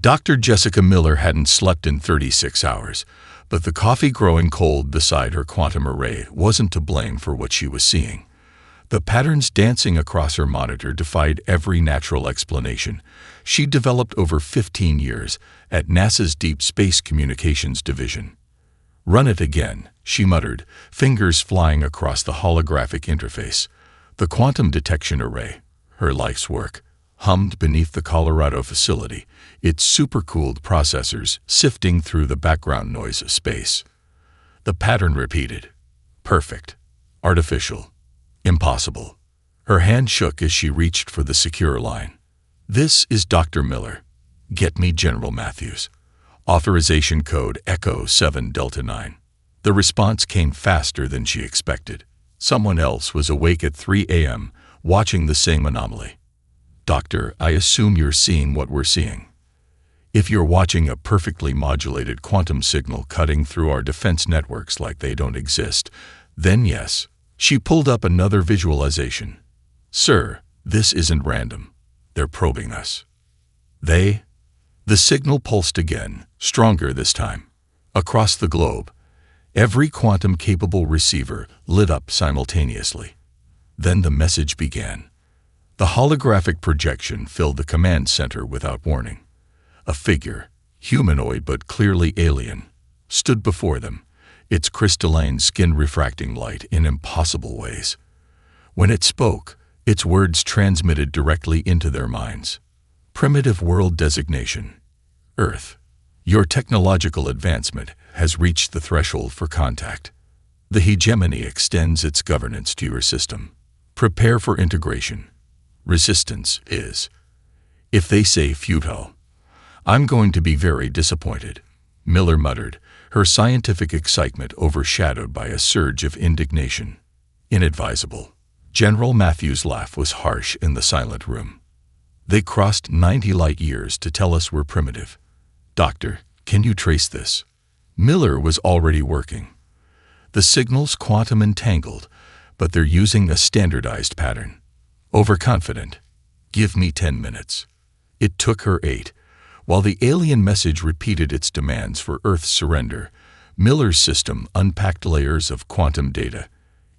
Dr. Jessica Miller hadn't slept in 36 hours, but the coffee growing cold beside her quantum array wasn't to blame for what she was seeing. The patterns dancing across her monitor defied every natural explanation she'd developed over 15 years at NASA's Deep Space Communications Division. "Run it again," she muttered, fingers flying across the holographic interface. The quantum detection array, her life's work, hummed beneath the Colorado facility, its supercooled processors sifting through the background noise of space. The pattern repeated. Perfect. Artificial. Impossible. Her hand shook as she reached for the secure line. "This is Dr. Miller. Get me General Matthews. Authorization code Echo 7 Delta 9. The response came faster than she expected. Someone else was awake at 3 a.m., watching the same anomaly. "Doctor, I assume you're seeing what we're seeing. If you're watching a perfectly modulated quantum signal cutting through our defense networks like they don't exist, then yes." She pulled up another visualization. "Sir, this isn't random. They're probing us." "They?" The signal pulsed again, stronger this time. Across the globe, every quantum-capable receiver lit up simultaneously. Then the message began. The holographic projection filled the command center without warning. A figure, humanoid but clearly alien, stood before them, its crystalline skin refracting light in impossible ways. When it spoke, its words transmitted directly into their minds. Primitive world designation. Earth. Your technological advancement has reached the threshold for contact. The hegemony extends its governance to your system. Prepare for integration. Resistance is. If they say futile, I'm going to be very disappointed, Miller muttered, her scientific excitement overshadowed by a surge of indignation. Inadvisable. General Matthews' laugh was harsh in the silent room. They crossed 90 light years to tell us we're primitive. Doctor, can you trace this? Miller was already working. The signal's quantum entangled, but they're using a standardized pattern. Overconfident. Give me 10 minutes. It took her 8. While the alien message repeated its demands for Earth's surrender, Miller's system unpacked layers of quantum data.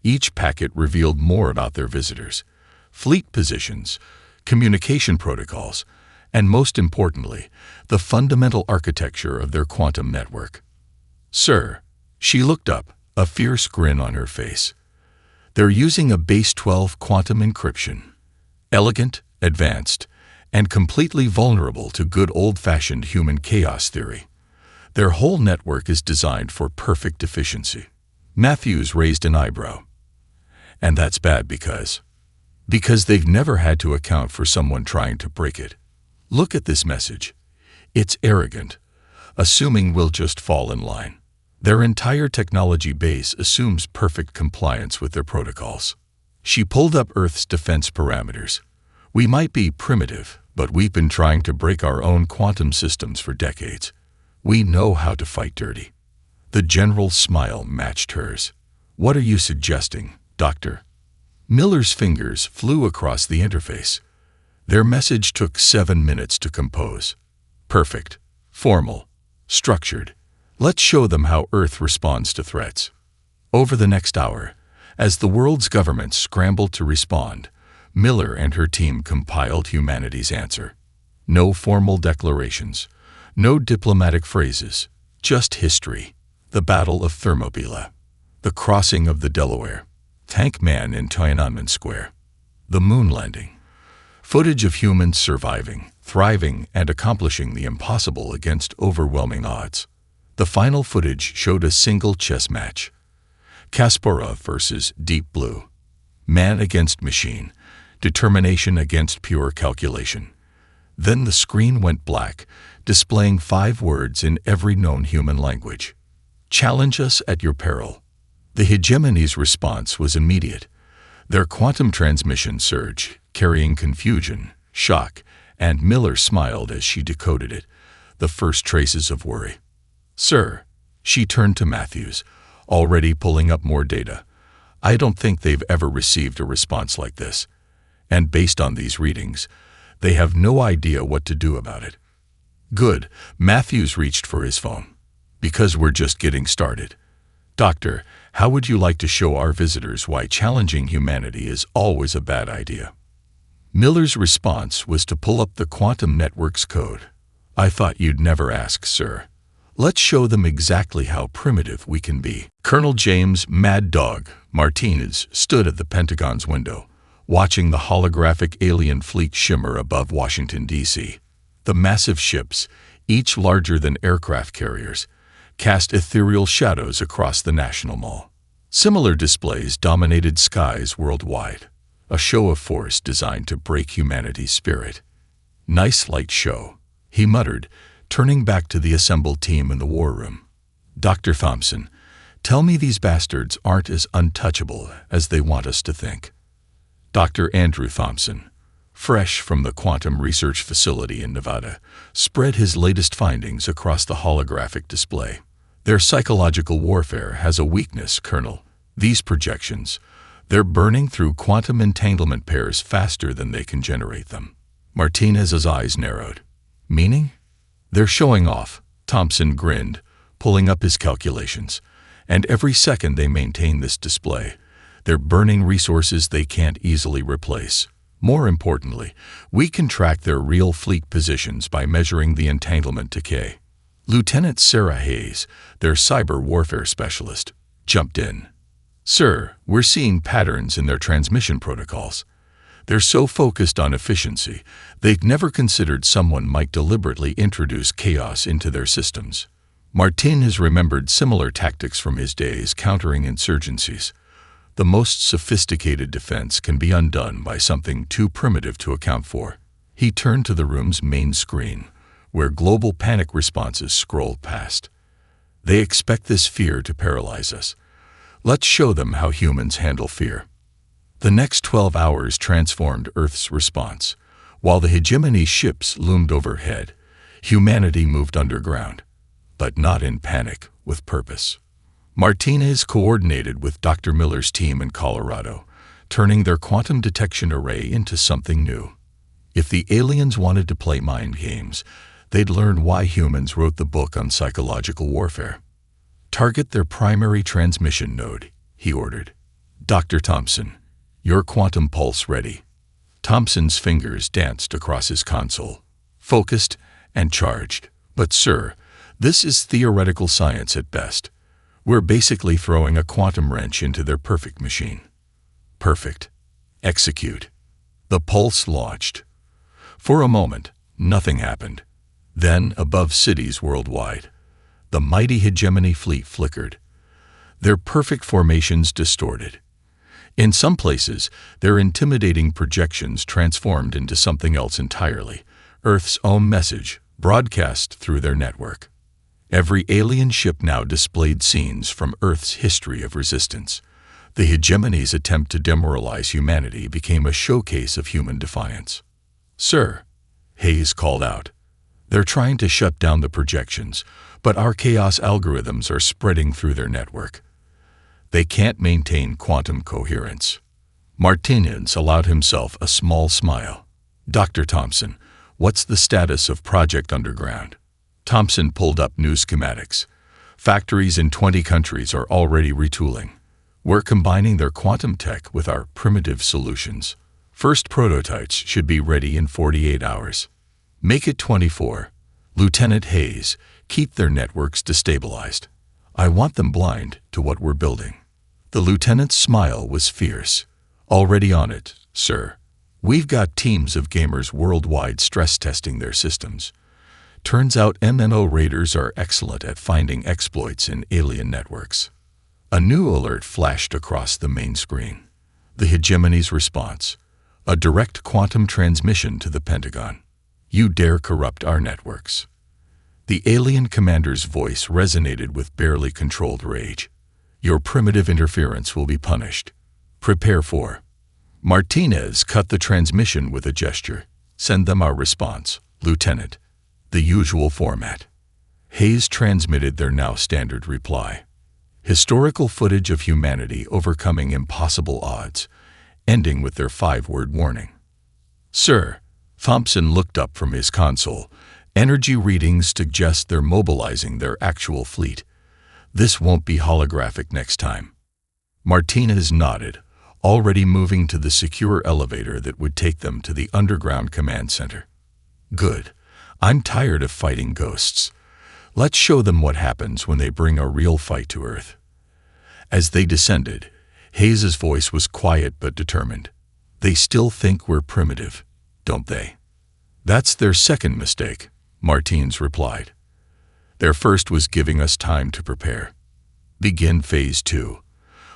Each packet revealed more about their visitors, fleet positions, communication protocols, and most importantly, the fundamental architecture of their quantum network. "Sir," she looked up, a fierce grin on her face. "They're using a base 12 quantum encryption. Elegant, advanced, and completely vulnerable to good old-fashioned human chaos theory. Their whole network is designed for perfect efficiency." Matthews raised an eyebrow. "And that's bad because they've never had to account for someone trying to break it. Look at this message. It's arrogant, assuming we'll just fall in line. Their entire technology base assumes perfect compliance with their protocols." She pulled up Earth's defense parameters. "We might be primitive, but we've been trying to break our own quantum systems for decades. We know how to fight dirty." The general's smile matched hers. "What are you suggesting, Doctor?" Miller's fingers flew across the interface. Their message took 7 minutes to compose. Perfect, formal, structured. Let's show them how Earth responds to threats. Over the next hour, as the world's governments scrambled to respond, Miller and her team compiled humanity's answer. No formal declarations, no diplomatic phrases, just history. The Battle of Thermopylae, the crossing of the Delaware, Tank Man in Tiananmen Square, the moon landing. Footage of humans surviving, thriving, and accomplishing the impossible against overwhelming odds. The final footage showed a single chess match. Kasparov versus Deep Blue. Man against machine. Determination against pure calculation. Then the screen went black, displaying 5 words in every known human language. Challenge us at your peril. The hegemony's response was immediate. Their quantum transmission surged, carrying confusion, shock, and Miller smiled as she decoded it, the first traces of worry. "Sir," she turned to Matthews, already pulling up more data. "I don't think they've ever received a response like this. And based on these readings, they have no idea what to do about it." Good. Matthews reached for his phone. Because we're just getting started. Doctor, how would you like to show our visitors why challenging humanity is always a bad idea? Miller's response was to pull up the quantum network's code. I thought you'd never ask, sir. Let's show them exactly how primitive we can be. Colonel James Mad Dog Martinez stood at the Pentagon's window, watching the holographic alien fleet shimmer above Washington, D.C. The massive ships, each larger than aircraft carriers, cast ethereal shadows across the National Mall. Similar displays dominated skies worldwide, a show of force designed to break humanity's spirit. Nice light show, he muttered, turning back to the assembled team in the war room. Dr. Thompson, tell me these bastards aren't as untouchable as they want us to think. Dr. Andrew Thompson, fresh from the Quantum Research Facility in Nevada, spread his latest findings across the holographic display. Their psychological warfare has a weakness, Colonel. These projections, they're burning through quantum entanglement pairs faster than they can generate them. Martinez's eyes narrowed. Meaning? They're showing off, Thompson grinned, pulling up his calculations. And every second they maintain this display, they're burning resources they can't easily replace. More importantly, we can track their real fleet positions by measuring the entanglement decay. Lieutenant Sarah Hayes, their cyber warfare specialist, jumped in. Sir, we're seeing patterns in their transmission protocols. They're so focused on efficiency, they've never considered someone might deliberately introduce chaos into their systems. Martin has remembered similar tactics from his days countering insurgencies. The most sophisticated defense can be undone by something too primitive to account for. He turned to the room's main screen, where global panic responses scrolled past. They expect this fear to paralyze us. Let's show them how humans handle fear. The next 12 hours transformed Earth's response. While the hegemony ships loomed overhead, humanity moved underground, but not in panic, with purpose. Martinez coordinated with Dr. Miller's team in Colorado, turning their quantum detection array into something new. If the aliens wanted to play mind games, they'd learn why humans wrote the book on psychological warfare. Target their primary transmission node, he ordered. Dr. Thompson, your quantum pulse ready. Thompson's fingers danced across his console, focused and charged. But sir, this is theoretical science at best. We're basically throwing a quantum wrench into their perfect machine. Perfect. Execute. The pulse launched. For a moment, nothing happened. Then, above cities worldwide, the mighty hegemony fleet flickered. Their perfect formations distorted. In some places, their intimidating projections transformed into something else entirely, Earth's own message, broadcast through their network. Every alien ship now displayed scenes from Earth's history of resistance. The hegemony's attempt to demoralize humanity became a showcase of human defiance. Sir, Hayes called out, they're trying to shut down the projections, but our chaos algorithms are spreading through their network. They can't maintain quantum coherence. Martinez allowed himself a small smile. Dr. Thompson, what's the status of Project Underground? Thompson pulled up new schematics. Factories in 20 countries are already retooling. We're combining their quantum tech with our primitive solutions. First prototypes should be ready in 48 hours. Make it 24. Lieutenant Hayes, keep their networks destabilized. I want them blind to what we're building. The lieutenant's smile was fierce. Already on it, sir. We've got teams of gamers worldwide stress testing their systems. Turns out MNO raiders are excellent at finding exploits in alien networks. A new alert flashed across the main screen. The hegemony's response. A direct quantum transmission to the Pentagon. You dare corrupt our networks. The alien commander's voice resonated with barely controlled rage. Your primitive interference will be punished. Prepare for. Martinez cut the transmission with a gesture. Send them our response, Lieutenant. The usual format. Hayes transmitted their now standard reply. Historical footage of humanity overcoming impossible odds, ending with their 5-word warning. Sir, Thompson looked up from his console, Energy readings suggest they're mobilizing their actual fleet. This won't be holographic next time. Martinez nodded, already moving to the secure elevator that would take them to the underground command center. Good. I'm tired of fighting ghosts. Let's show them what happens when they bring a real fight to Earth. As they descended, Hayes's voice was quiet but determined. They still think we're primitive, don't they? That's their second mistake, Martinez replied. Their first was giving us time to prepare. Begin Phase 2.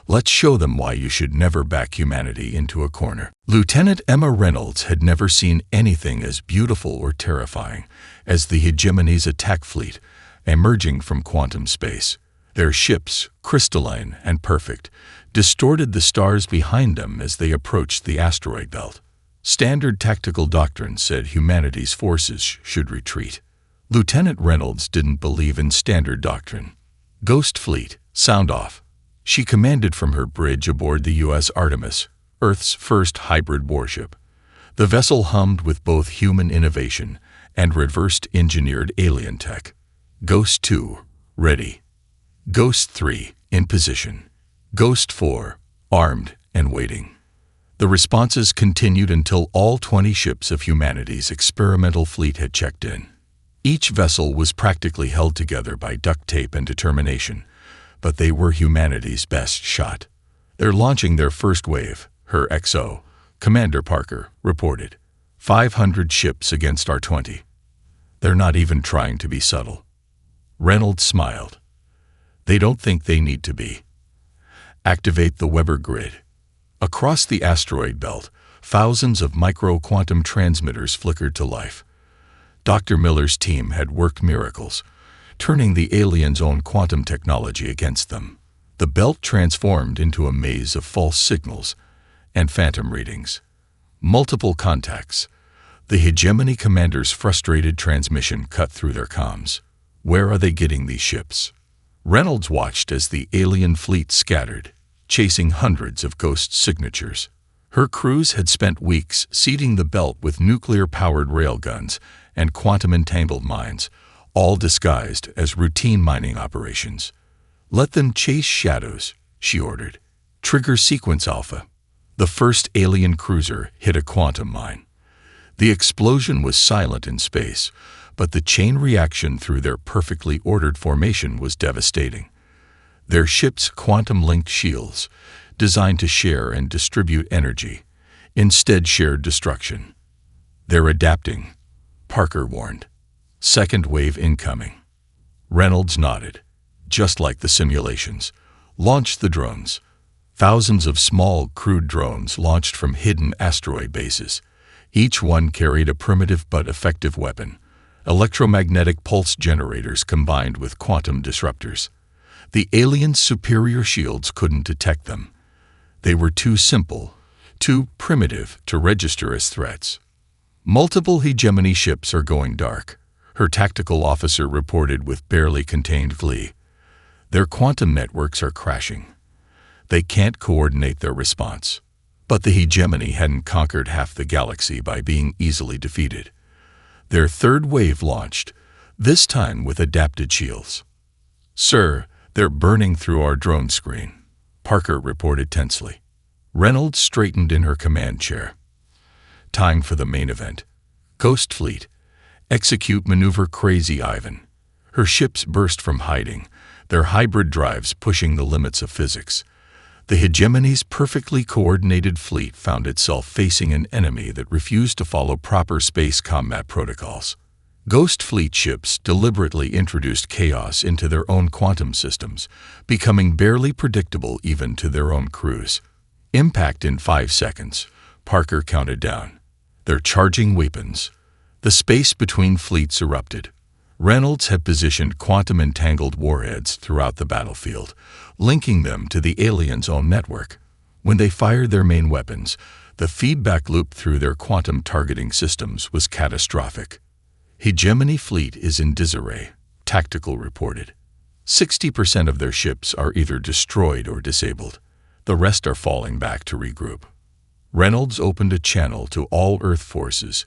Let's show them why you should never back humanity into a corner. Lieutenant Emma Reynolds had never seen anything as beautiful or terrifying as the Hegemony's attack fleet emerging from quantum space. Their ships, crystalline and perfect, distorted the stars behind them as they approached the asteroid belt. Standard tactical doctrine said humanity's forces should retreat. Lieutenant Reynolds didn't believe in standard doctrine. Ghost Fleet, sound off. She commanded from her bridge aboard the U.S. Artemis, Earth's first hybrid warship. The vessel hummed with both human innovation and reversed-engineered alien tech. Ghost 2, ready. Ghost 3, in position. Ghost 4, armed and waiting. The responses continued until all 20 ships of humanity's experimental fleet had checked in. Each vessel was practically held together by duct tape and determination, but they were humanity's best shot. They're launching their first wave, her XO, Commander Parker, reported. 500 ships against our 20. They're not even trying to be subtle. Reynolds smiled. They don't think they need to be. Activate the Weber grid. Across the asteroid belt, thousands of micro-quantum transmitters flickered to life. Dr. Miller's team had worked miracles, turning the aliens' own quantum technology against them. The belt transformed into a maze of false signals and phantom readings. Multiple contacts. The Hegemony commander's frustrated transmission cut through their comms. Where are they getting these ships? Reynolds watched as the alien fleet scattered, chasing hundreds of ghost signatures. Her crews had spent weeks seeding the belt with nuclear-powered railguns and quantum-entangled mines, all disguised as routine mining operations. Let them chase shadows, she ordered. Trigger Sequence Alpha. The first alien cruiser hit a quantum mine. The explosion was silent in space, but the chain reaction through their perfectly ordered formation was devastating. Their ship's quantum-linked shields, designed to share and distribute energy, instead shared destruction. They're adapting, Parker warned. Second wave incoming. Reynolds nodded. Just like the simulations. Launch the drones. Thousands of small, crude drones launched from hidden asteroid bases. Each one carried a primitive but effective weapon. Electromagnetic pulse generators combined with quantum disruptors. The aliens' superior shields couldn't detect them. They were too simple, too primitive to register as threats. Multiple Hegemony ships are going dark, her tactical officer reported with barely contained glee. Their quantum networks are crashing. They can't coordinate their response. But the Hegemony hadn't conquered half the galaxy by being easily defeated. Their third wave launched, this time with adapted shields. Sir, they're burning through our drone screen, Parker reported tensely. Reynolds straightened in her command chair. Time for the main event. Ghost Fleet. Execute maneuver Crazy Ivan. Her ships burst from hiding, their hybrid drives pushing the limits of physics. The Hegemony's perfectly coordinated fleet found itself facing an enemy that refused to follow proper space combat protocols. Ghost Fleet ships deliberately introduced chaos into their own quantum systems, becoming barely predictable even to their own crews. Impact in 5 seconds, Parker counted down. They're charging weapons. The space between fleets erupted. Reynolds had positioned quantum-entangled warheads throughout the battlefield, linking them to the aliens' own network. When they fired their main weapons, the feedback loop through their quantum targeting systems was catastrophic. Hegemony fleet is in disarray, Tactical reported. 60% of their ships are either destroyed or disabled. The rest are falling back to regroup. Reynolds opened a channel to all Earth forces.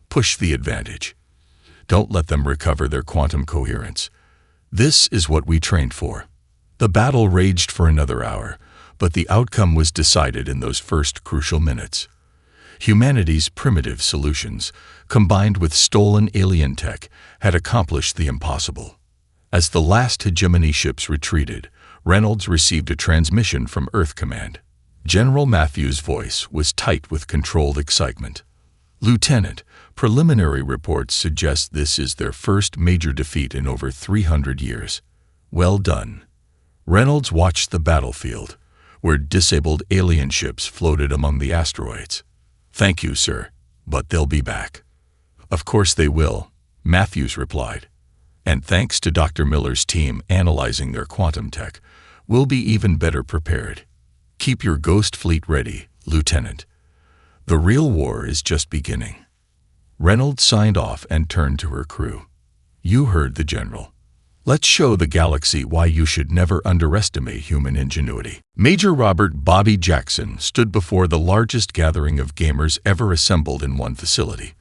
Push the advantage. Don't let them recover their quantum coherence. This is what we trained for. The battle raged for another hour, but the outcome was decided in those first crucial minutes. Humanity's primitive solutions, combined with stolen alien tech, had accomplished the impossible. As the last hegemony ships retreated, Reynolds received a transmission from Earth Command. General Matthews' voice was tight with controlled excitement. "Lieutenant, preliminary reports suggest this is their first major defeat in over 300 years. Well done." Reynolds watched the battlefield, where disabled alien ships floated among the asteroids. "Thank you, sir, but they'll be back." "Of course they will," Matthews replied. "And thanks to Dr. Miller's team analyzing their quantum tech, we'll be even better prepared. Keep your ghost fleet ready, Lieutenant. The real war is just beginning." Reynolds signed off and turned to her crew. "You heard the General. Let's show the galaxy why you should never underestimate human ingenuity." Major Robert "Bobby" Jackson stood before the largest gathering of gamers ever assembled in one facility.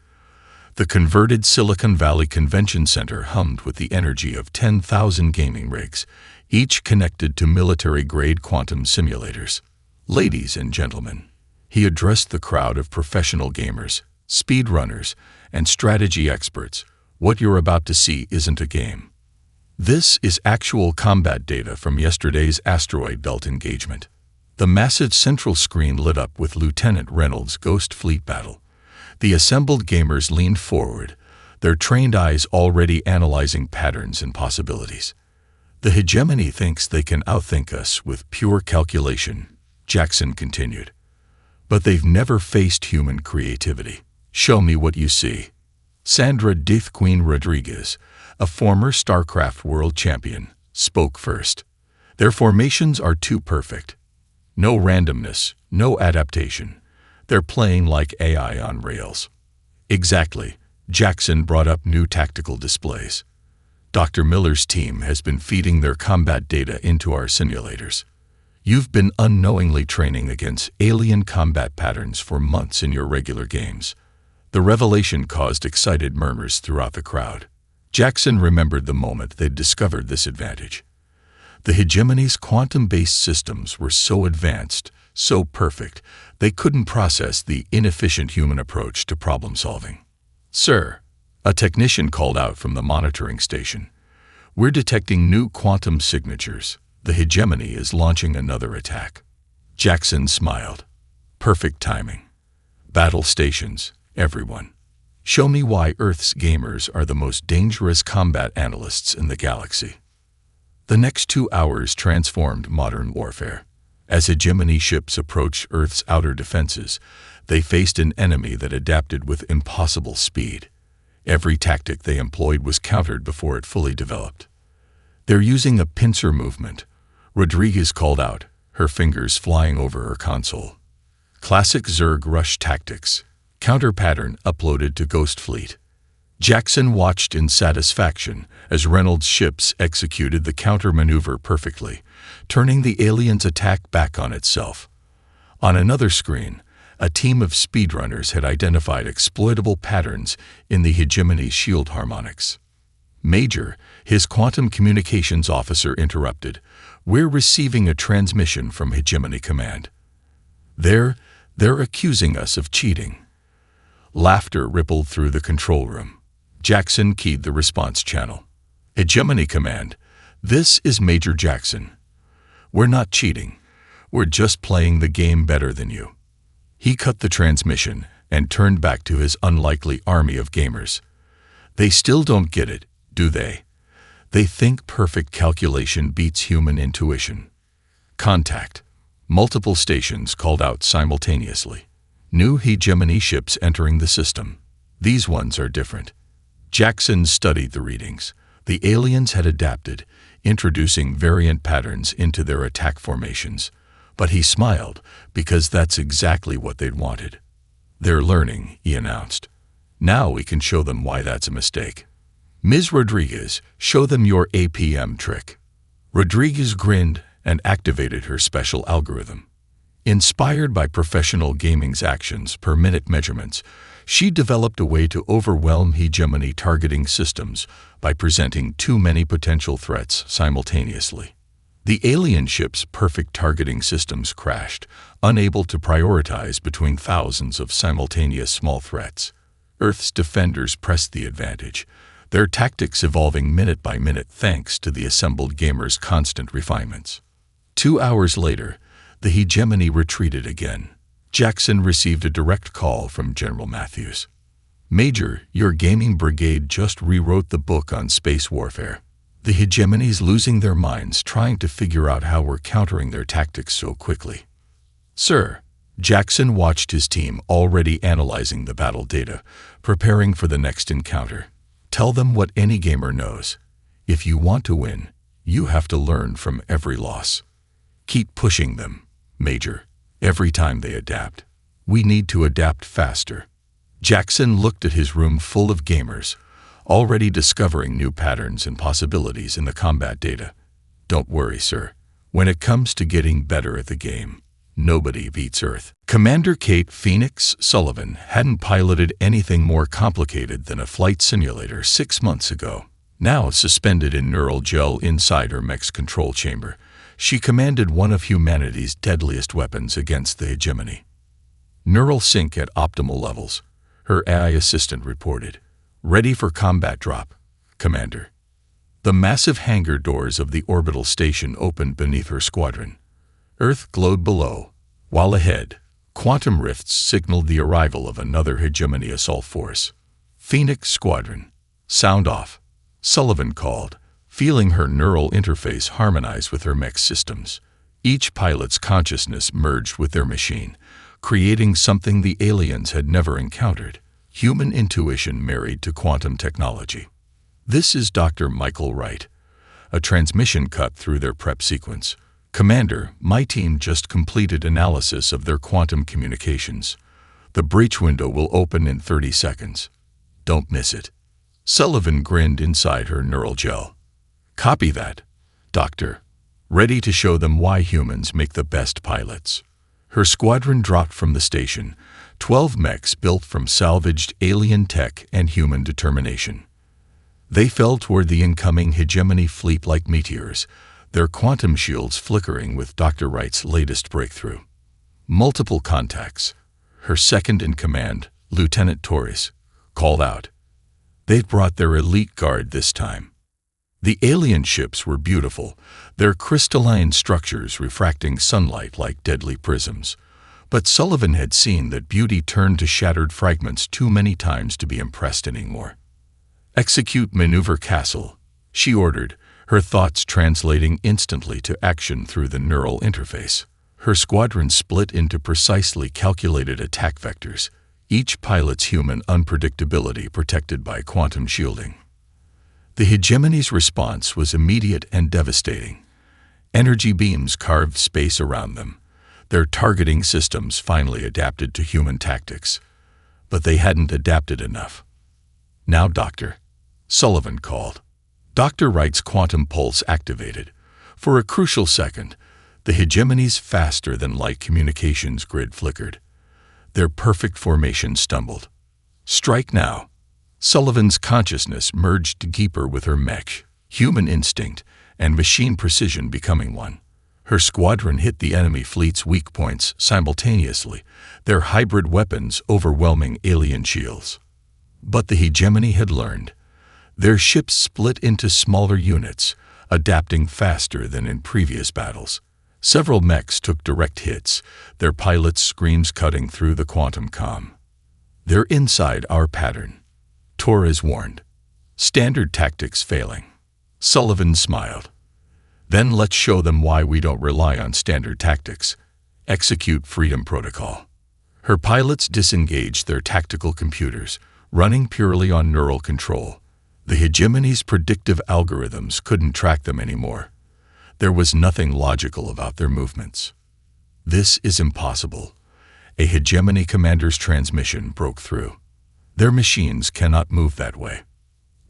The converted Silicon Valley Convention Center hummed with the energy of 10,000 gaming rigs, each connected to military-grade quantum simulators. "Ladies and gentlemen," he addressed the crowd of professional gamers, speedrunners, and strategy experts, "what you're about to see isn't a game. This is actual combat data from yesterday's asteroid belt engagement." The massive central screen lit up with Lieutenant Reynolds' Ghost Fleet battle. The assembled gamers leaned forward, their trained eyes already analyzing patterns and possibilities. "The hegemony thinks they can outthink us with pure calculation," Jackson continued. "But they've never faced human creativity. Show me what you see." Sandra "Death Queen" Rodriguez, a former StarCraft world champion, spoke first. "Their formations are too perfect. No randomness, no adaptation. They're playing like AI on rails." "Exactly." Jackson brought up new tactical displays. "Dr. Miller's team has been feeding their combat data into our simulators. You've been unknowingly training against alien combat patterns for months in your regular games." The revelation caused excited murmurs throughout the crowd. Jackson remembered the moment they'd discovered this advantage. The hegemony's quantum-based systems were so advanced, so perfect, they couldn't process the inefficient human approach to problem-solving. "Sir," a technician called out from the monitoring station, "we're detecting new quantum signatures. The hegemony is launching another attack." Jackson smiled. "Perfect timing. Battle stations, everyone. Show me why Earth's gamers are the most dangerous combat analysts in the galaxy." The next 2 hours transformed modern warfare. As hegemony ships approached Earth's outer defenses, they faced an enemy that adapted with impossible speed. Every tactic they employed was countered before it fully developed. "They're using a pincer movement," Rodriguez called out, her fingers flying over her console. "Classic Zerg rush tactics. Counter pattern uploaded to Ghost Fleet." Jackson watched in satisfaction as Reynolds' ships executed the counter-maneuver perfectly, turning the aliens' attack back on itself. On another screen, a team of speedrunners had identified exploitable patterns in the hegemony's shield harmonics. "Major," his quantum communications officer interrupted, "we're receiving a transmission from Hegemony Command. They're accusing us of cheating." Laughter rippled through the control room. Jackson keyed the response channel. "Hegemony Command, this is Major Jackson. We're not cheating. We're just playing the game better than you." He cut the transmission and turned back to his unlikely army of gamers. "They still don't get it, do they? They think perfect calculation beats human intuition." Contact. Multiple stations called out simultaneously. New hegemony ships entering the system. These ones are different. Jackson studied the readings. The aliens had adapted, introducing variant patterns into their attack formations. But he smiled, because that's exactly what they'd wanted. "They're learning," he announced. "Now we can show them why that's a mistake." "Ms. Rodriguez, show them your APM trick." Rodriguez grinned and activated her special algorithm. Inspired by professional gaming's actions per minute measurements, She developed a way to overwhelm hegemony targeting systems by presenting too many potential threats simultaneously. The alien ship's perfect targeting systems crashed, unable to prioritize between thousands of simultaneous small threats. Earth's defenders pressed the advantage, their tactics evolving minute by minute thanks to the assembled gamers' constant refinements. 2 hours later, the hegemony retreated again. Jackson received a direct call from General Matthews. "Major, your gaming brigade just rewrote the book on space warfare. The hegemony's losing their minds trying to figure out how we're countering their tactics so quickly." "Sir," Jackson watched his team already analyzing the battle data, preparing for the next encounter. "Tell them what any gamer knows. If you want to win, you have to learn from every loss. Keep pushing them, Major, every time they adapt. We need to adapt faster." Jackson looked at his room full of gamers, already discovering new patterns and possibilities in the combat data. "Don't worry, sir. When it comes to getting better at the game, nobody beats Earth." Commander Kate Phoenix Sullivan hadn't piloted anything more complicated than a flight simulator 6 months ago. Now suspended in neural gel inside her mech's control chamber, she commanded one of humanity's deadliest weapons against the hegemony. "Neural sync at optimal levels," her AI assistant reported. "Ready for combat drop, Commander." The massive hangar doors of the orbital station opened beneath her squadron. Earth glowed below, while ahead, quantum rifts signaled the arrival of another hegemony assault force. "Phoenix Squadron, sound off," Sullivan called, feeling her neural interface harmonize with her mech systems. Each pilot's consciousness merged with their machine, creating something the aliens had never encountered: human intuition married to quantum technology. "This is Dr. Michael Wright." A transmission cut through their prep sequence. "Commander, my team just completed analysis of their quantum communications. The breach window will open in 30 seconds. Don't miss it." Sullivan grinned inside her neural gel. "Copy that, Doctor. Ready to show them why humans make the best pilots." Her squadron dropped from the station, 12 mechs built from salvaged alien tech and human determination. They fell toward the incoming hegemony fleet like meteors, their quantum shields flickering with Dr. Wright's latest breakthrough. Multiple contacts. Her second-in-command, Lieutenant Torres, called out. They'd brought their elite guard this time. The alien ships were beautiful, their crystalline structures refracting sunlight like deadly prisms. But Sullivan had seen that beauty turned to shattered fragments too many times to be impressed anymore. "Execute Maneuver Castle," she ordered, her thoughts translating instantly to action through the neural interface. Her squadron split into precisely calculated attack vectors, each pilot's human unpredictability protected by quantum shielding. The hegemony's response was immediate and devastating. Energy beams carved space around them. Their targeting systems finally adapted to human tactics. But they hadn't adapted enough. "Now, Doctor," Sullivan called. Dr. Wright's quantum pulse activated. For a crucial second, the hegemony's faster-than-light communications grid flickered. Their perfect formation stumbled. "Strike now." Sullivan's consciousness merged deeper with her mech, human instinct and machine precision becoming one. Her squadron hit the enemy fleet's weak points simultaneously, their hybrid weapons overwhelming alien shields. But the hegemony had learned. Their ships split into smaller units, adapting faster than in previous battles. Several mechs took direct hits, their pilots' screams cutting through the quantum comm. "They're inside our pattern," Torres warned. "Standard tactics failing." Sullivan smiled. "Then let's show them why we don't rely on standard tactics. Execute Freedom Protocol." Her pilots disengaged their tactical computers, running purely on neural control. The hegemony's predictive algorithms couldn't track them anymore. There was nothing logical about their movements. "This is impossible." A hegemony commander's transmission broke through. "Their machines cannot move that way."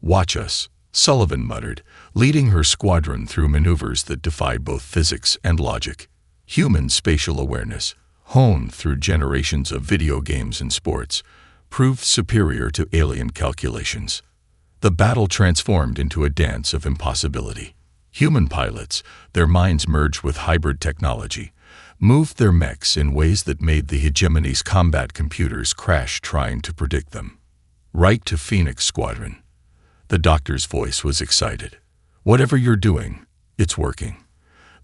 "Watch us," Sullivan muttered, leading her squadron through maneuvers that defied both physics and logic. Human spatial awareness, honed through generations of video games and sports, proved superior to alien calculations. The battle transformed into a dance of impossibility. Human pilots, their minds merged with hybrid technology, moved their mechs in ways that made the hegemony's combat computers crash trying to predict them. Right to Phoenix Squadron. The doctor's voice was excited. Whatever you're doing, it's working.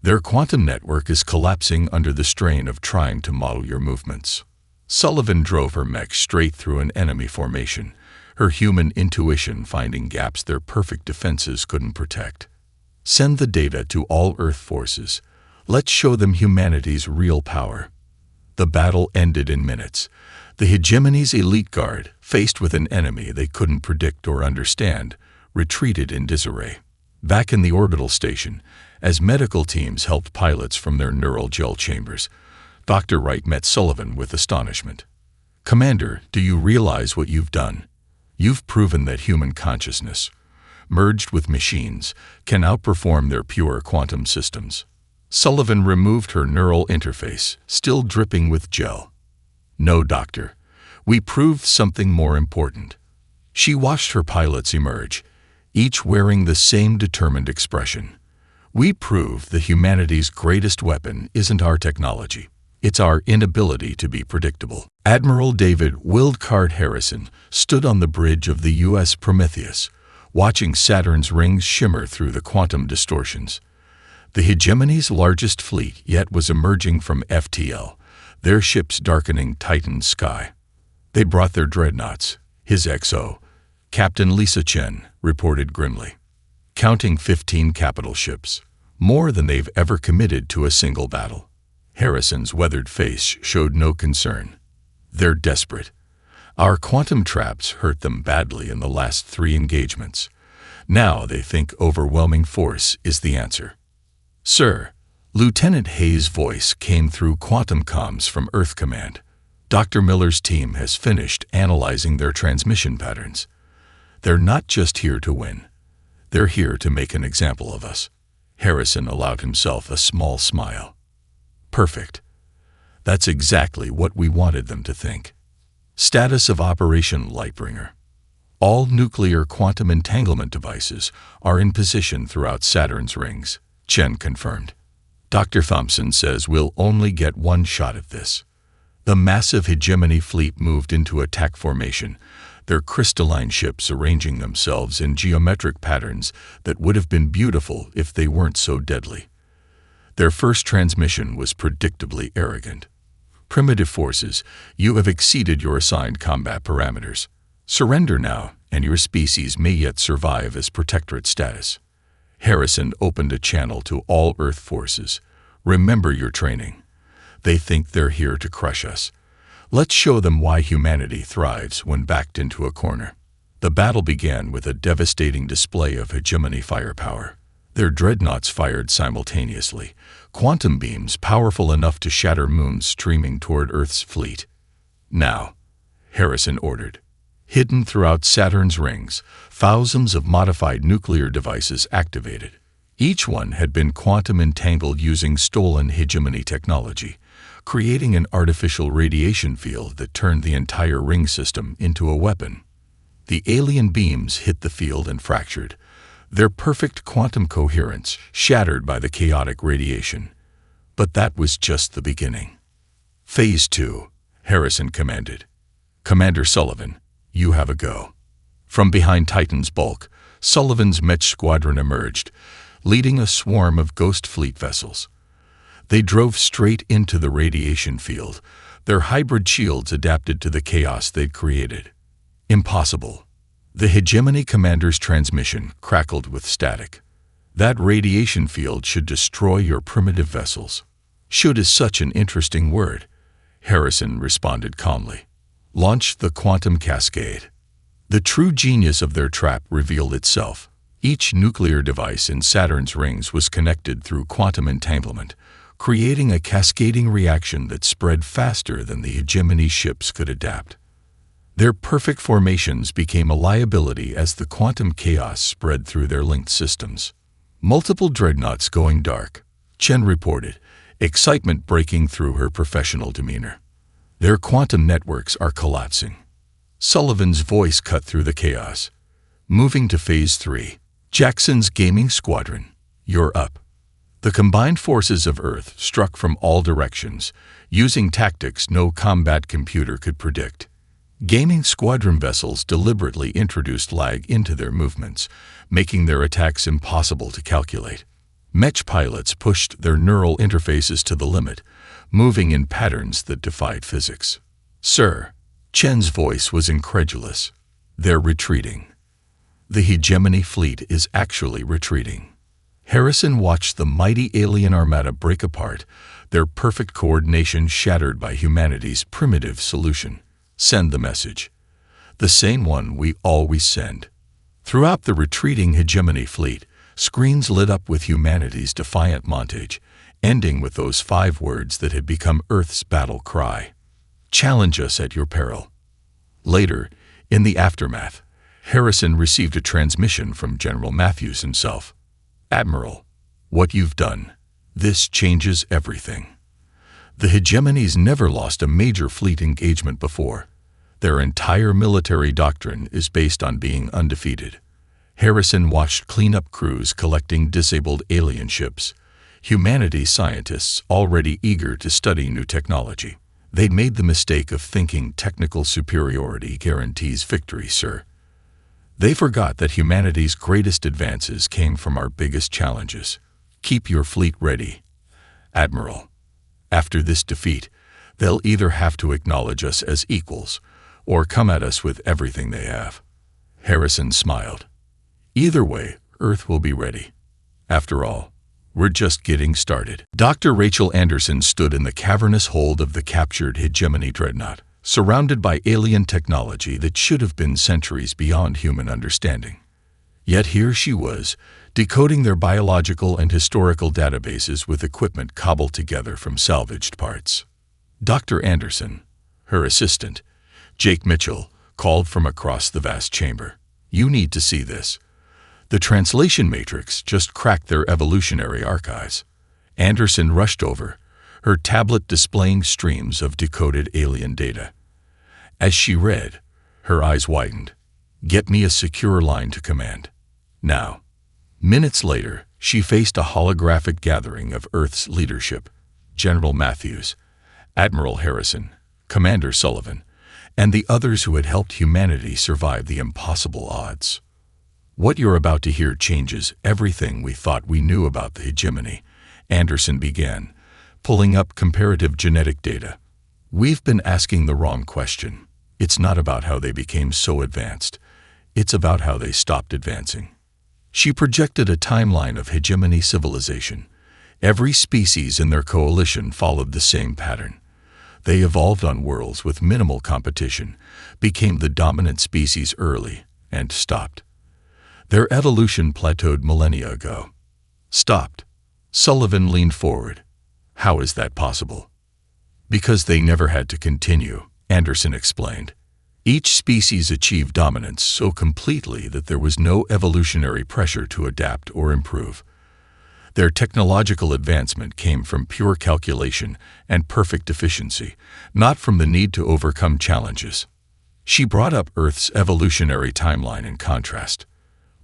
Their quantum network is collapsing under the strain of trying to model your movements. Sullivan drove her mech straight through an enemy formation, her human intuition finding gaps their perfect defenses couldn't protect. Send the data to all Earth forces. Let's show them humanity's real power. The battle ended in minutes. The hegemony's elite guard, faced with an enemy they couldn't predict or understand, retreated in disarray. Back in the orbital station, as medical teams helped pilots from their neural gel chambers, Dr. Wright met Sullivan with astonishment. "Commander, do you realize what you've done? You've proven that human consciousness, merged with machines, can outperform their pure quantum systems." Sullivan removed her neural interface, still dripping with gel. "No, Doctor. We proved something more important." She watched her pilots emerge, each wearing the same determined expression. "We proved that humanity's greatest weapon isn't our technology. It's our inability to be predictable." Admiral David Wildcard Harrison stood on the bridge of the U.S. Prometheus, watching Saturn's rings shimmer through the quantum distortions. The hegemony's largest fleet yet was emerging from FTL, their ships darkening Titan's sky. They brought their dreadnoughts. His XO, Captain Lisa Chen, reported grimly. Counting 15 capital ships, more than they've ever committed to a single battle. Harrison's weathered face showed no concern. "They're desperate. Our quantum traps hurt them badly in the last 3 engagements. Now they think overwhelming force is the answer." "Sir," Lieutenant Hayes' voice came through quantum comms from Earth Command. "Dr. Miller's team has finished analyzing their transmission patterns. They're not just here to win. They're here to make an example of us." Harrison allowed himself a small smile. "Perfect. That's exactly what we wanted them to think." Status of Operation Lightbringer. All nuclear quantum entanglement devices are in position throughout Saturn's rings, Chen confirmed. "Dr. Thompson says we'll only get one shot at this." The massive hegemony fleet moved into attack formation, their crystalline ships arranging themselves in geometric patterns that would have been beautiful if they weren't so deadly. Their first transmission was predictably arrogant. "Primitive forces, you have exceeded your assigned combat parameters. Surrender now, and your species may yet survive as protectorate status." Harrison opened a channel to all Earth forces. "Remember your training. They think they're here to crush us. Let's show them why humanity thrives when backed into a corner." The battle began with a devastating display of hegemony firepower. Their dreadnoughts fired simultaneously, quantum beams powerful enough to shatter moons streaming toward Earth's fleet. "Now," Harrison ordered. Hidden throughout Saturn's rings, thousands of modified nuclear devices activated. Each one had been quantum entangled using stolen hegemony technology, creating an artificial radiation field that turned the entire ring system into a weapon. The alien beams hit the field and fractured, their perfect quantum coherence shattered by the chaotic radiation. But that was just the beginning. "Phase 2, Harrison commanded. "Commander Sullivan, you have a go." From behind Titan's bulk, Sullivan's Mech squadron emerged, leading a swarm of ghost fleet vessels. They drove straight into the radiation field, their hybrid shields adapted to the chaos they'd created. Impossible. The hegemony commander's transmission crackled with static. "That radiation field should destroy your primitive vessels." "Should is such an interesting word," Harrison responded calmly. "Launch the quantum cascade." The true genius of their trap revealed itself. Each nuclear device in Saturn's rings was connected through quantum entanglement, creating a cascading reaction that spread faster than the hegemony ships could adapt. Their perfect formations became a liability as the quantum chaos spread through their linked systems. "Multiple dreadnoughts going dark," Chen reported, excitement breaking through her professional demeanor. "Their quantum networks are collapsing." Sullivan's voice cut through the chaos. Moving to Phase 3. Jackson's Gaming Squadron, you're up. The combined forces of Earth struck from all directions, using tactics no combat computer could predict. Gaming squadron vessels deliberately introduced lag into their movements, making their attacks impossible to calculate. Mech pilots pushed their neural interfaces to the limit, moving in patterns that defied physics. Sir, Chen's voice was incredulous. They're retreating. The hegemony fleet is actually retreating. Harrison watched the mighty alien armada break apart, their perfect coordination shattered by humanity's primitive solution. Send the message. The same one we always send. Throughout the retreating hegemony fleet, screens lit up with humanity's defiant montage, ending with those 5 words that had become Earth's battle cry. Challenge us at your peril. Later, in the aftermath, Harrison received a transmission from General Matthews himself. Admiral, what you've done, this changes everything. The hegemonies never lost a major fleet engagement before. Their entire military doctrine is based on being undefeated. Harrison watched cleanup crews collecting disabled alien ships, humanities scientists already eager to study new technology. They'd made the mistake of thinking technical superiority guarantees victory, sir. They forgot that humanity's greatest advances came from our biggest challenges. Keep your fleet ready, Admiral. After this defeat, they'll either have to acknowledge us as equals or come at us with everything they have. Harrison smiled. Either way, Earth will be ready. After all, we're just getting started. Dr. Rachel Anderson stood in the cavernous hold of the captured hegemony dreadnought, surrounded by alien technology that should have been centuries beyond human understanding. Yet here she was, decoding their biological and historical databases with equipment cobbled together from salvaged parts. Dr. Anderson, her assistant, Jake Mitchell, called from across the vast chamber. You need to see this. The translation matrix just cracked their evolutionary archives. Anderson rushed over, her tablet displaying streams of decoded alien data. As she read, her eyes widened. Get me a secure line to command. Now. Minutes later, she faced a holographic gathering of Earth's leadership. General Matthews, Admiral Harrison, Commander Sullivan, and the others who had helped humanity survive the impossible odds. What you're about to hear changes everything we thought we knew about the hegemony, Anderson began, pulling up comparative genetic data. We've been asking the wrong question. It's not about how they became so advanced. It's about how they stopped advancing. She projected a timeline of hegemony civilization. Every species in their coalition followed the same pattern. They evolved on worlds with minimal competition, became the dominant species early, and stopped. Their evolution plateaued millennia ago. Stopped. Sullivan leaned forward. How is that possible? Because they never had to continue, Anderson explained. Each species achieved dominance so completely that there was no evolutionary pressure to adapt or improve. Their technological advancement came from pure calculation and perfect efficiency, not from the need to overcome challenges. She brought up Earth's evolutionary timeline in contrast.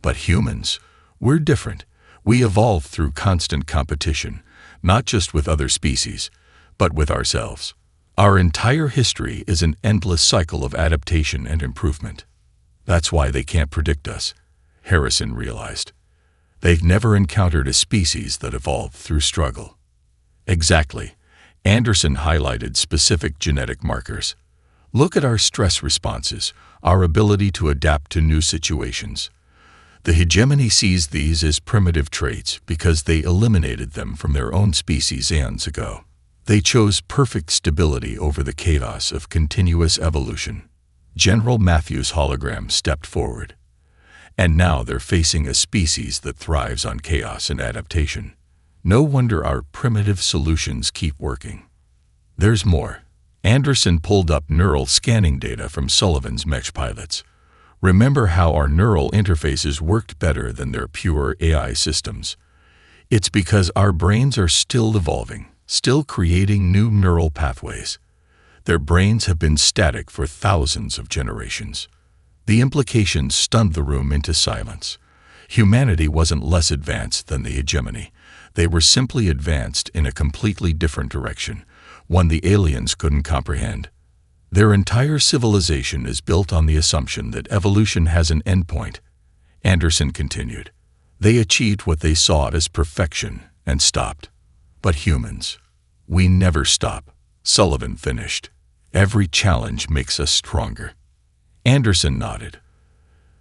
But humans, we're different. We evolved through constant competition, not just with other species, but with ourselves. Our entire history is an endless cycle of adaptation and improvement. That's why they can't predict us, Harrison realized. They've never encountered a species that evolved through struggle. Exactly. Anderson highlighted specific genetic markers. Look at our stress responses, our ability to adapt to new situations. The hegemony sees these as primitive traits because they eliminated them from their own species eons ago. They chose perfect stability over the chaos of continuous evolution. General Matthews' hologram stepped forward. And now they're facing a species that thrives on chaos and adaptation. No wonder our primitive solutions keep working. There's more. Anderson pulled up neural scanning data from Sullivan's mech pilots. Remember how our neural interfaces worked better than their pure AI systems. It's because our brains are still evolving, still creating new neural pathways. Their brains have been static for thousands of generations. The implications stunned the room into silence. Humanity wasn't less advanced than the hegemony. They were simply advanced in a completely different direction, one the aliens couldn't comprehend. Their entire civilization is built on the assumption that evolution has an endpoint. Anderson continued. They achieved what they saw as perfection and stopped. But humans, we never stop. Sullivan finished. Every challenge makes us stronger. Anderson nodded.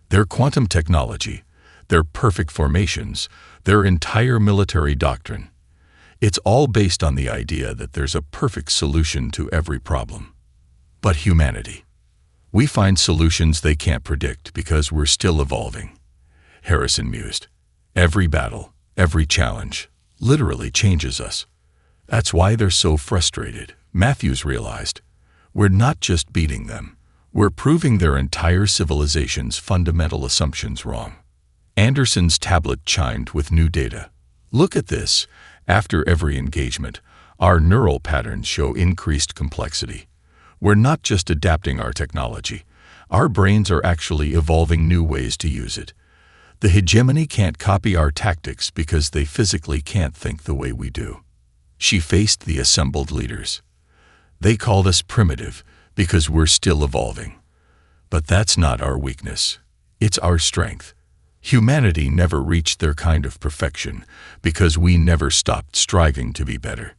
Their quantum technology, their perfect formations, their entire military doctrine. It's all based on the idea that there's a perfect solution to every problem. But humanity. We find solutions they can't predict because we're still evolving. Harrison mused. Every battle, every challenge, literally changes us. That's why they're so frustrated, Matthews realized. We're not just beating them. We're proving their entire civilization's fundamental assumptions wrong. Anderson's tablet chimed with new data. Look at this. After every engagement, our neural patterns show increased complexity. We're not just adapting our technology. Our brains are actually evolving new ways to use it. The hegemony can't copy our tactics because they physically can't think the way we do. She faced the assembled leaders. They called us primitive because we're still evolving. But that's not our weakness. It's our strength. Humanity never reached their kind of perfection because we never stopped striving to be better.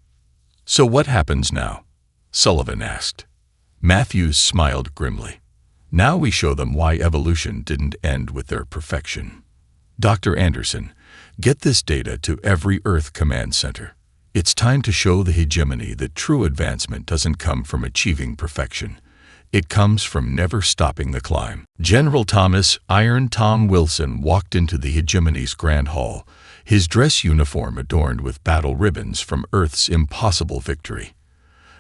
So what happens now? Sullivan asked. Matthews smiled grimly. Now we show them why evolution didn't end with their perfection. Dr. Anderson, get this data to every Earth command center. It's time to show the hegemony that true advancement doesn't come from achieving perfection. It comes from never stopping the climb. General Thomas Iron Tom Wilson walked into the hegemony's grand hall, his dress uniform adorned with battle ribbons from Earth's impossible victory.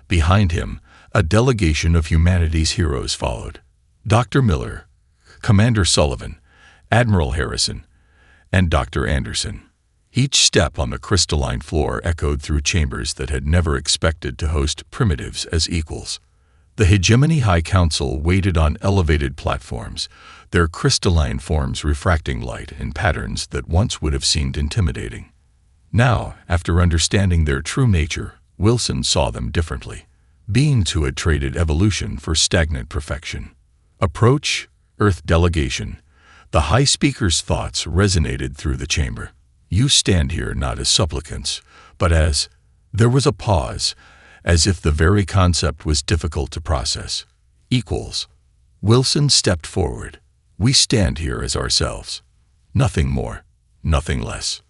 Behind him, a delegation of humanity's heroes followed. Dr. Miller, Commander Sullivan, Admiral Harrison, and Dr. Anderson. Each step on the crystalline floor echoed through chambers that had never expected to host primitives as equals. The Hegemony High Council waited on elevated platforms, their crystalline forms refracting light in patterns that once would have seemed intimidating. Now, after understanding their true nature, Wilson saw them differently. Beings who had traded evolution for stagnant perfection. Approach, Earth delegation. The High Speaker's thoughts resonated through the chamber. You stand here not as supplicants, but as... There was a pause, as if the very concept was difficult to process. Equals. Wilson stepped forward. We stand here as ourselves. Nothing more, nothing less.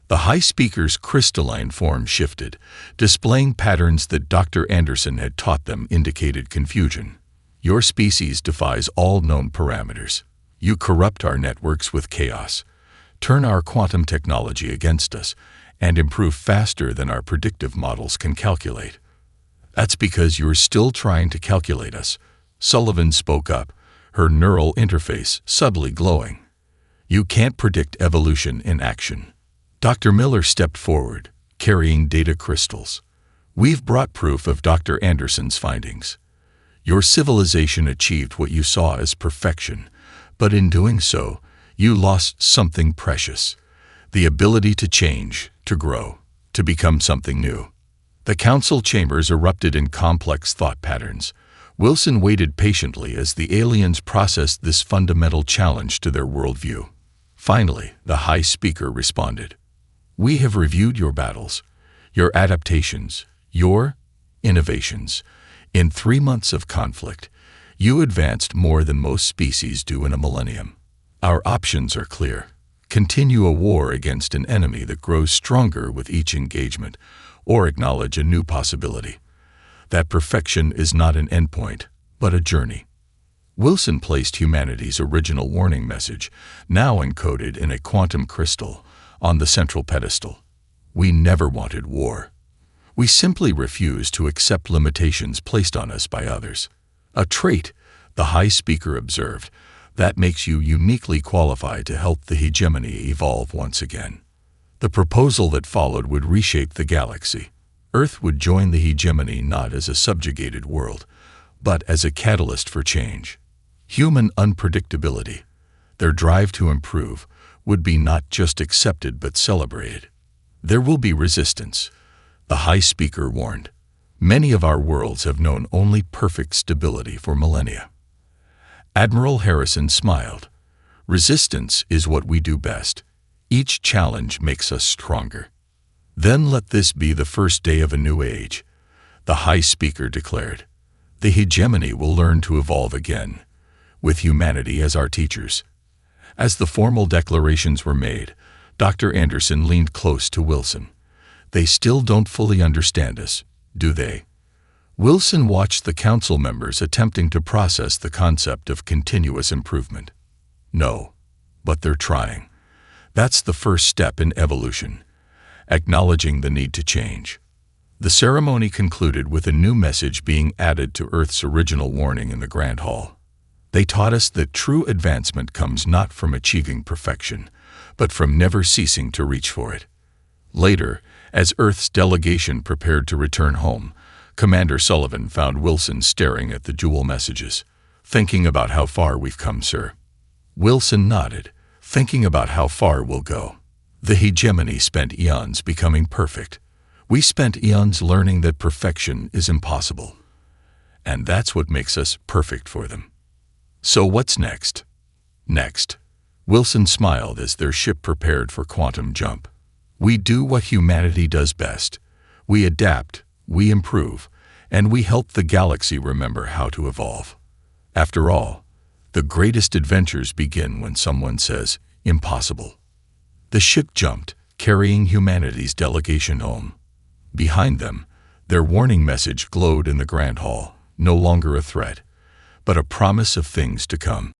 The High Speaker's crystalline form shifted, displaying patterns that Dr. Anderson had taught them indicated confusion. Your species defies all known parameters. You corrupt our networks with chaos, turn our quantum technology against us, and improve faster than our predictive models can calculate. That's because you're still trying to calculate us. Sullivan spoke up, her neural interface subtly glowing. You can't predict evolution in action. Dr. Miller stepped forward, carrying data crystals. We've brought proof of Dr. Anderson's findings. Your civilization achieved what you saw as perfection, but in doing so, you lost something precious. The ability to change, to grow, to become something new. The council chambers erupted in complex thought patterns. Wilson waited patiently as the aliens processed this fundamental challenge to their worldview. Finally, the High Speaker responded. We have reviewed your battles, your adaptations, your innovations. In 3 months of conflict, you advanced more than most species do in a millennium. Our options are clear. Continue a war against an enemy that grows stronger with each engagement, or acknowledge a new possibility. That perfection is not an endpoint, but a journey. Wilson placed humanity's original warning message, now encoded in a quantum crystal, on the central pedestal. We never wanted war. We simply refused to accept limitations placed on us by others. A trait, the High Speaker observed, that makes you uniquely qualified to help the hegemony evolve once again. The proposal that followed would reshape the galaxy. Earth would join the hegemony not as a subjugated world, but as a catalyst for change. Human unpredictability, their drive to improve, would be not just accepted but celebrated. There will be resistance, the High Speaker warned. Many of our worlds have known only perfect stability for millennia. Admiral Harrison smiled. Resistance is what we do best. Each challenge makes us stronger. Then let this be the first day of a new age, the High Speaker declared. The hegemony will learn to evolve again, with humanity as our teachers. As the formal declarations were made, Dr. Anderson leaned close to Wilson. They still don't fully understand us, do they? Wilson watched the council members attempting to process the concept of continuous improvement. No, but they're trying. That's the first step in evolution, acknowledging the need to change. The ceremony concluded with a new message being added to Earth's original warning in the Grand Hall. They taught us that true advancement comes not from achieving perfection, but from never ceasing to reach for it. Later, as Earth's delegation prepared to return home, Commander Sullivan found Wilson staring at the dual messages. "Thinking about how far we've come, sir." Wilson nodded, thinking about how far we'll go. The hegemony spent eons becoming perfect. We spent eons learning that perfection is impossible. And that's what makes us perfect for them. So what's next? Next, Wilson smiled as their ship prepared for quantum jump. We do what humanity does best. We adapt, we improve, and we help the galaxy remember how to evolve. After all, the greatest adventures begin when someone says, "Impossible." The ship jumped, carrying humanity's delegation home. Behind them, their warning message glowed in the Grand Hall, no longer a threat, but a promise of things to come.